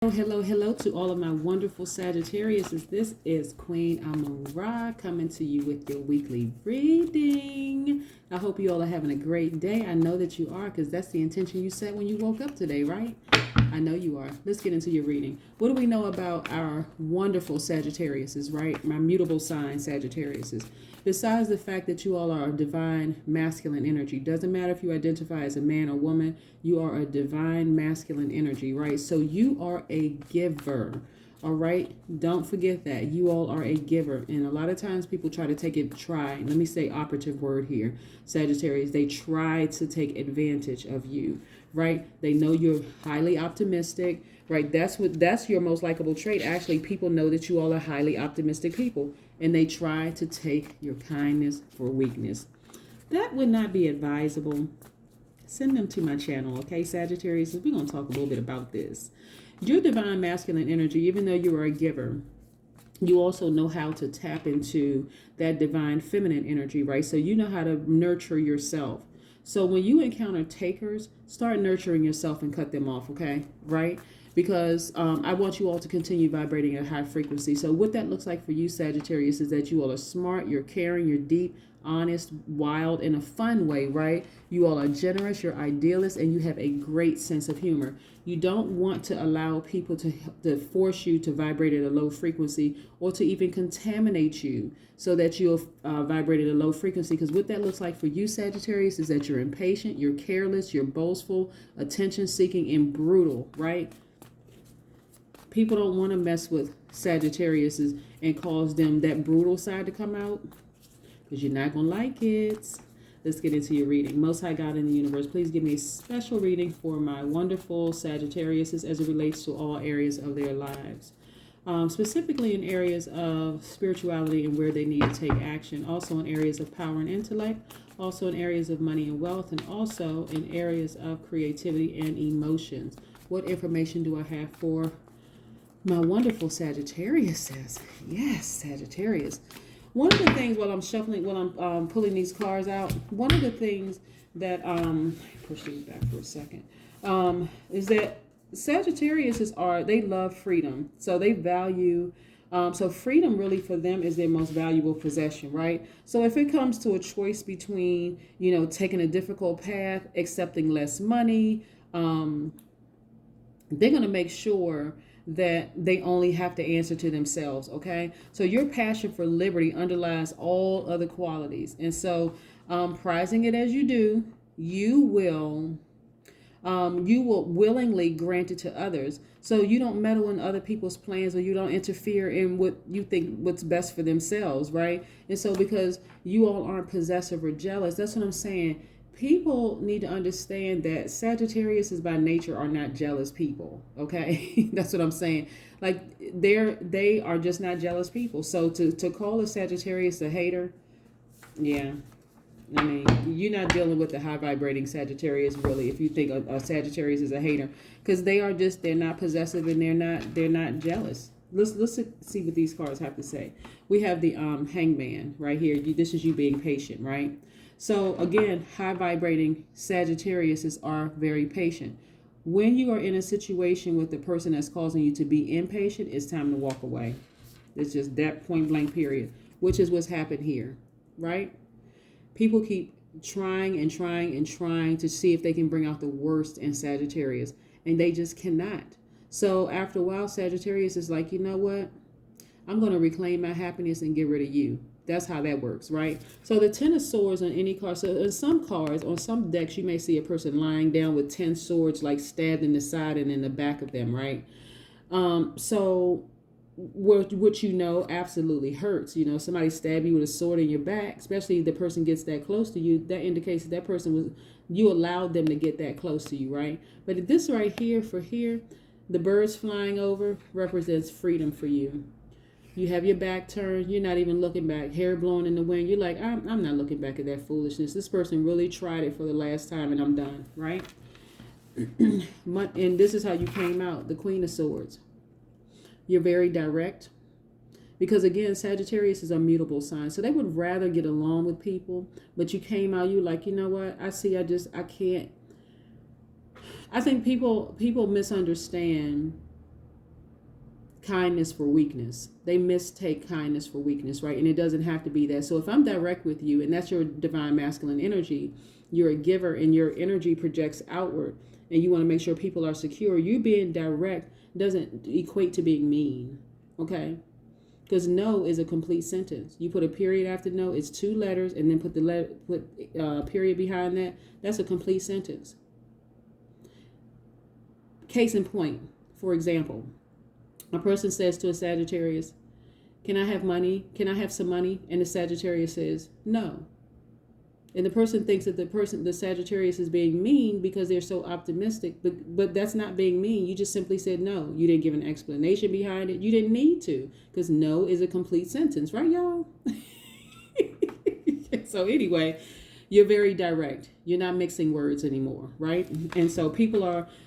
Hello to all of my wonderful Sagittarius. This is Queen Amun Ra coming to you with your weekly reading. I hope you all are having a great day. I know that you are, because that's the intention you set when you woke up today, right? I know you are. Let's get into your reading. What do we know about our wonderful Sagittariuses, right? My mutable sign Sagittariuses. Besides the fact that you all are a divine masculine energy, doesn't matter if you identify as a man or woman, you are a divine masculine energy, right? So you are a giver, all right? Don't forget that. You all are a giver. And a lot of times people try to let me say operative word here, Sagittarius, they try to take advantage of you, right? They know you're highly optimistic, right? That's your most likable trait. Actually, people know that you all are highly optimistic people, and they try to take your kindness for weakness. That would not be advisable. Send them to my channel, okay, Sagittarius? We're going to talk a little bit about this. Your divine masculine energy, even though you are a giver, you also know how to tap into that divine feminine energy, right? So you know how to nurture yourself. So when you encounter takers, start nurturing yourself and cut them off, okay? Right? Because I want you all to continue vibrating at a high frequency. So what that looks like for you, Sagittarius, is that you all are smart, you're caring, you're deep, honest, wild, in a fun way, right? You all are generous, you're idealists, and you have a great sense of humor. You don't want to allow people to force you to vibrate at a low frequency, or to even contaminate you so that you'll vibrate at a low frequency. Because what that looks like for you, Sagittarius, is that you're impatient, you're careless, you're boastful, attention-seeking, and brutal, right? People don't want to mess with Sagittarius and cause them that brutal side to come out, because you're not going to like it. Let's get into your reading. Most High God in the universe, please give me a special reading for my wonderful Sagittarius as it relates to all areas of their lives. Specifically in areas of spirituality and where they need to take action. Also in areas of power and intellect. Also in areas of money and wealth. And also in areas of creativity and emotions. What information do I have for my wonderful Sagittarius? Yes, Sagittarius. One of the things while I'm pulling these cards out, one of the things that push these back for a second, is that Sagittarius they love freedom. So they value so freedom really for them is their most valuable possession, right? So if it comes to a choice between, taking a difficult path, accepting less money, they're going to make sure that they only have to answer to themselves, okay? So your passion for liberty underlies all other qualities. And so prizing it as you do, you will willingly grant it to others. So you don't meddle in other people's plans, or you don't interfere in what you think what's best for themselves, right? And so because you all aren't possessive or jealous, that's what I'm saying. People need to understand that Sagittarius by nature are not jealous people, okay? That's what I'm saying. Like they are just not jealous people. So to call a Sagittarius a hater, yeah. I mean, you're not dealing with the high vibrating Sagittarius really if you think a Sagittarius is a hater, because they're not possessive, and they're not jealous. Let's see what these cards have to say. We have the Hangman right here. This is you being patient, right? So again, high vibrating Sagittarius are very patient. When you are in a situation with the person that's causing you to be impatient, it's time to walk away. It's just that point blank period, which is what's happened here, right? People keep trying and trying and trying to see if they can bring out the worst in Sagittarius, and they just cannot. So after a while, Sagittarius is like, you know what? I'm going to reclaim my happiness and get rid of you. That's how that works, right? So the 10 of swords on any card. So in some cards, on some decks, you may see a person lying down with 10 swords like stabbed in the side and in the back of them, right? So what absolutely hurts. Somebody stab you with a sword in your back, especially if the person gets that close to you, that indicates that person you allowed them to get that close to you, right? But this right here, the birds flying over represents freedom for you. You have your back turned. You're not even looking back. Hair blowing in the wind. You're like, I'm not looking back at that foolishness. This person really tried it for the last time, and I'm done, right? And this is how you came out, the Queen of Swords. You're very direct. Because again, Sagittarius is a mutable sign. So they would rather get along with people. But you came out, you like, you know what? I can't. I think people misunderstand kindness for weakness. They mistake kindness for weakness, right? And it doesn't have to be that. So if I'm direct with you and that's your divine masculine energy, you're a giver and your energy projects outward and you want to make sure people are secure, you being direct doesn't equate to being mean, okay? Because no is a complete sentence. You put a period after no, it's 2 letters, and then put the period behind that. That's a complete sentence. Case in point, for example, a person says to a Sagittarius, "Can I have money? Can I have some money?" And the Sagittarius says, "No." And the person thinks that the Sagittarius is being mean because they're so optimistic, but that's not being mean. You just simply said no. You didn't give an explanation behind it. You didn't need to, because no is a complete sentence, right, y'all? So anyway, you're very direct. You're not mixing words anymore, right? And so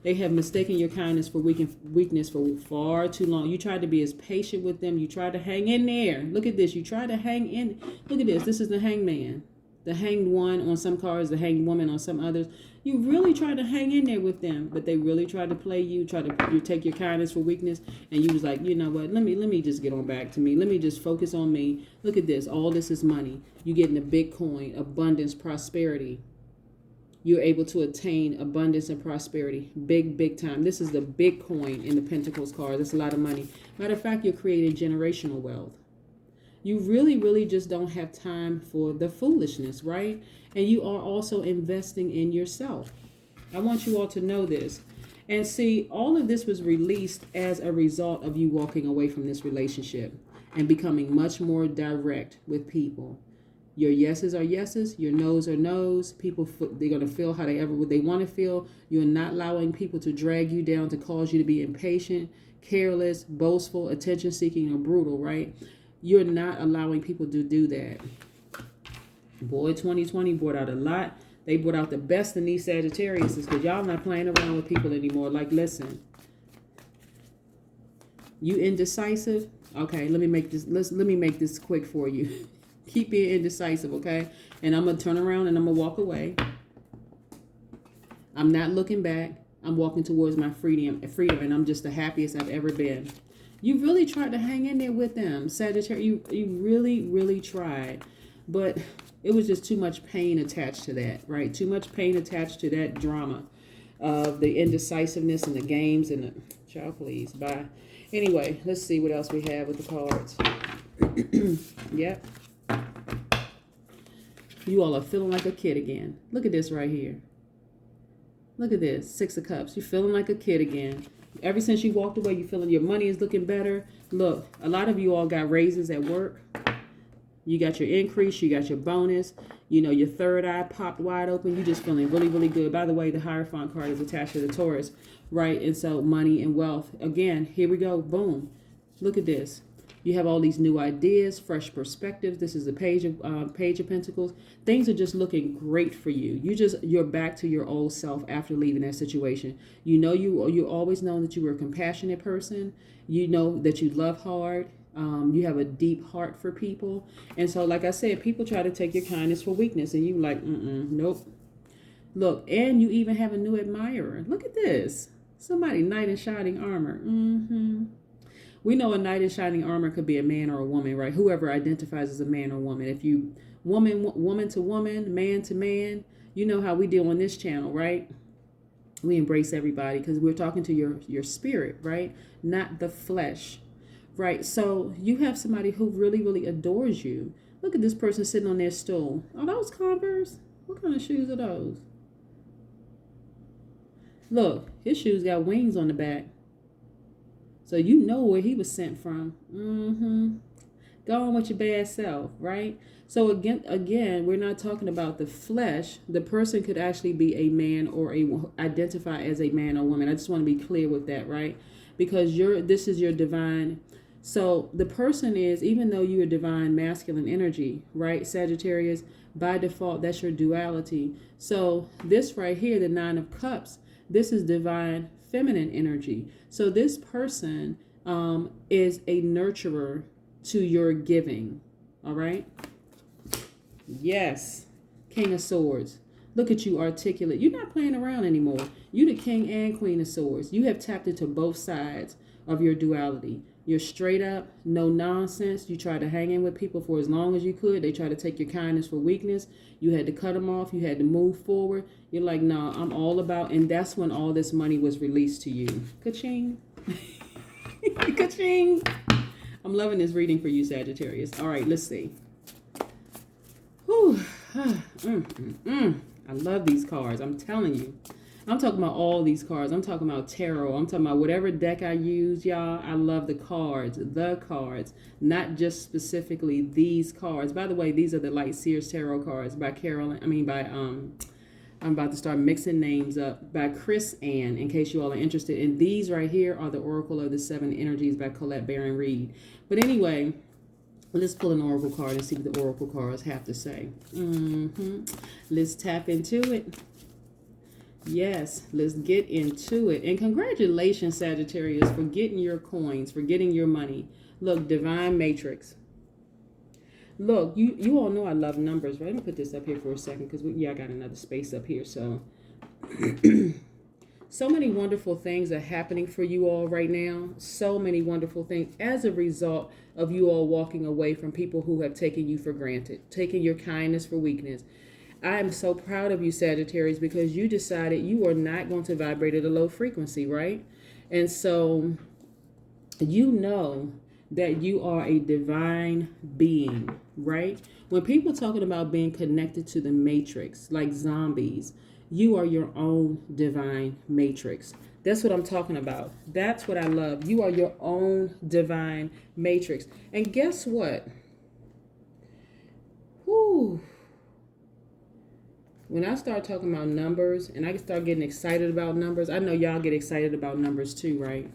they have mistaken your kindness for weakness for far too long. You tried to be as patient with them. You tried to hang in there. Look at this. You tried to hang in. Look at this. This is the hangman. The hanged one on some cards, the hanged woman on some others. You really tried to hang in there with them, but they really tried to play you, you take your kindness for weakness, and you was like, you know what, let me just get on back to me. Let me just focus on me. Look at this. All this is money. You getting a Bitcoin, abundance, prosperity. You're able to attain abundance and prosperity. Big time. This is the Bitcoin in the Pentacles card. That's a lot of money. Matter of fact, you're creating generational wealth. You really just don't have time for the foolishness, right? And you are also investing in yourself. I want you all to know this. And see, all of this was released as a result of you walking away from this relationship and becoming much more direct with people. Your yeses are yeses, your no's are no's. People, they're going to feel how they want to feel. You're not allowing people to drag you down to cause you to be impatient, careless, boastful, attention-seeking, or brutal, right? You're not allowing people to do that. Boy, 2020 brought out a lot. They brought out the best in these Sagittarius because y'all not playing around with people anymore. Like, listen, you indecisive? Okay, let me make this quick for you. Keep being indecisive, okay? And I'm gonna turn around and I'm gonna walk away. I'm not looking back. I'm walking towards my freedom, and I'm just the happiest I've ever been. You really tried to hang in there with them, Sagittarius. You really tried. But it was just too much pain attached to that, right? Too much pain attached to that drama of the indecisiveness and the games and the... Child, please, bye. Anyway, let's see what else we have with the cards. Yep. You all are feeling like a kid again. Look at this right here. Look at this, 6 of Cups. You're feeling like a kid again. Ever since you walked away, you're feeling your money is looking better. Look, a lot of you all got raises at work. You got your increase. You got your bonus. You know, your third eye popped wide open. You're just feeling really good. By the way, the Hierophant card is attached to the Taurus, right? And so money and wealth. Again, here we go. Boom. Look at this. You have all these new ideas, fresh perspectives. This is the Page of Pentacles. Things are just looking great for you. You're back to your old self after leaving that situation. You know, you always known that you were a compassionate person. You know that you love hard. You have a deep heart for people. And so, like I said, people try to take your kindness for weakness, and you like, nope. Look, and you even have a new admirer. Look at this. Somebody, knight in shining armor. We know a knight in shining armor could be a man or a woman, right? Whoever identifies as a man or woman. If you woman to woman, man to man, you know how we deal on this channel, right? We embrace everybody because we're talking to your spirit, right? Not the flesh, right? So you have somebody who really adores you. Look at this person sitting on their stool. Are those Converse? What kind of shoes are those? Look, his shoes got wings on the back. So you know where he was sent from. Go on with your bad self, right? So again, we're not talking about the flesh. The person could actually be a man or identify as a man or woman. I just want to be clear with that, right? Because this is your divine. So the person is, even though you're divine masculine energy, right, Sagittarius, by default, that's your duality. So this right here, the 9 of Cups, this is divine feminine energy. So this person is a nurturer to your giving. All right. Yes. King of Swords. Look at you, articulate. You're not playing around anymore. You the King and Queen of Swords. You have tapped into both sides of your duality. You're straight up, no nonsense. You try to hang in with people for as long as you could. They try to take your kindness for weakness. You had to cut them off. You had to move forward. You're like, no, I'm all about, and that's when all this money was released to you. Ka-ching. Ka-ching. I'm loving this reading for you, Sagittarius. All right, let's see. Whew. I love these cards. I'm telling you. I'm talking about all these cards. I'm talking about tarot. I'm talking about whatever deck I use, y'all. I love the cards, not just specifically these cards. By the way, these are the Light Seers Tarot cards by I'm about to start mixing names up, by Chris Ann, in case you all are interested. And these right here are the Oracle of the Seven Energies by Colette Baron Reed. But anyway, let's pull an oracle card and see what the oracle cards have to say. Let's tap into it. Yes, let's get into it. And congratulations, Sagittarius, for getting your coins, for getting your money. Look, Divine Matrix. Look, you all know I love numbers, right? Let me put this up here for a second because, I got another space up here. So, so many wonderful things are happening for you all right now. So many wonderful things as a result of you all walking away from people who have taken you for granted, taking your kindness for weakness. I am so proud of you, Sagittarius, because you decided you are not going to vibrate at a low frequency, right? And so you know that you are a divine being, right? When people talking about being connected to the matrix, like zombies, you are your own divine matrix. That's what I'm talking about. That's what I love. You are your own divine matrix. And guess what? Whew. When I start talking about numbers and I start getting excited about numbers, I know y'all get excited about numbers too, right?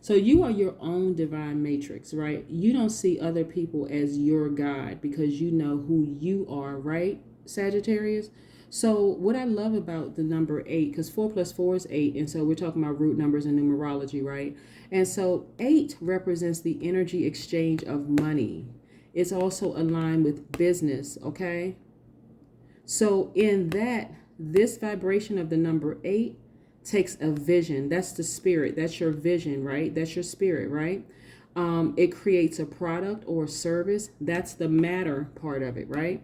So you are your own divine matrix, right? You don't see other people as your God because you know who you are, right, Sagittarius? So what I love about the number 8, because 4 plus 4 is 8, and so we're talking about root numbers and numerology, right? And so 8 represents the energy exchange of money. It's also aligned with business, okay? So in that, this vibration of the number 8 takes a vision. That's the spirit. That's your vision, right? That's your spirit, right? It creates a product or a service. That's the matter part of it, right?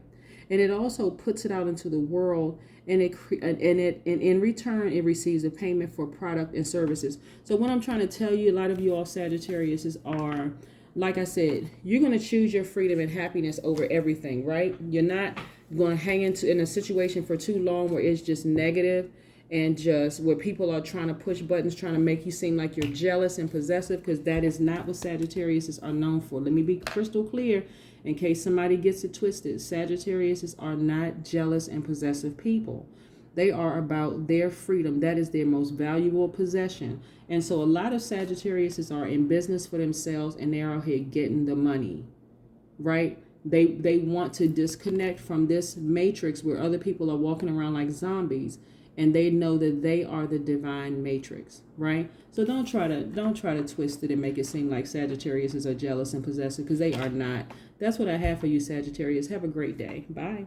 And it also puts it out into the world, and in return, it receives a payment for product and services. So what I'm trying to tell you, a lot of you all Sagittarius are, like I said, you're going to choose your freedom and happiness over everything, right? You're not going to hang in a situation for too long where it's just negative and just where people are trying to push buttons, trying to make you seem like you're jealous and possessive, because that is not what Sagittarius are known for. Let me be crystal clear in case somebody gets it twisted. Sagittarius are not jealous and possessive people. They are about their freedom. That is their most valuable possession. And so a lot of Sagittarius are in business for themselves, and they're out here getting the money, right? They want to disconnect from this matrix where other people are walking around like zombies, and they know that they are the divine matrix, right? So don't try to twist it and make it seem like Sagittarius are jealous and possessive, because they are not. That's what I have for you, Sagittarius. Have a great day. Bye.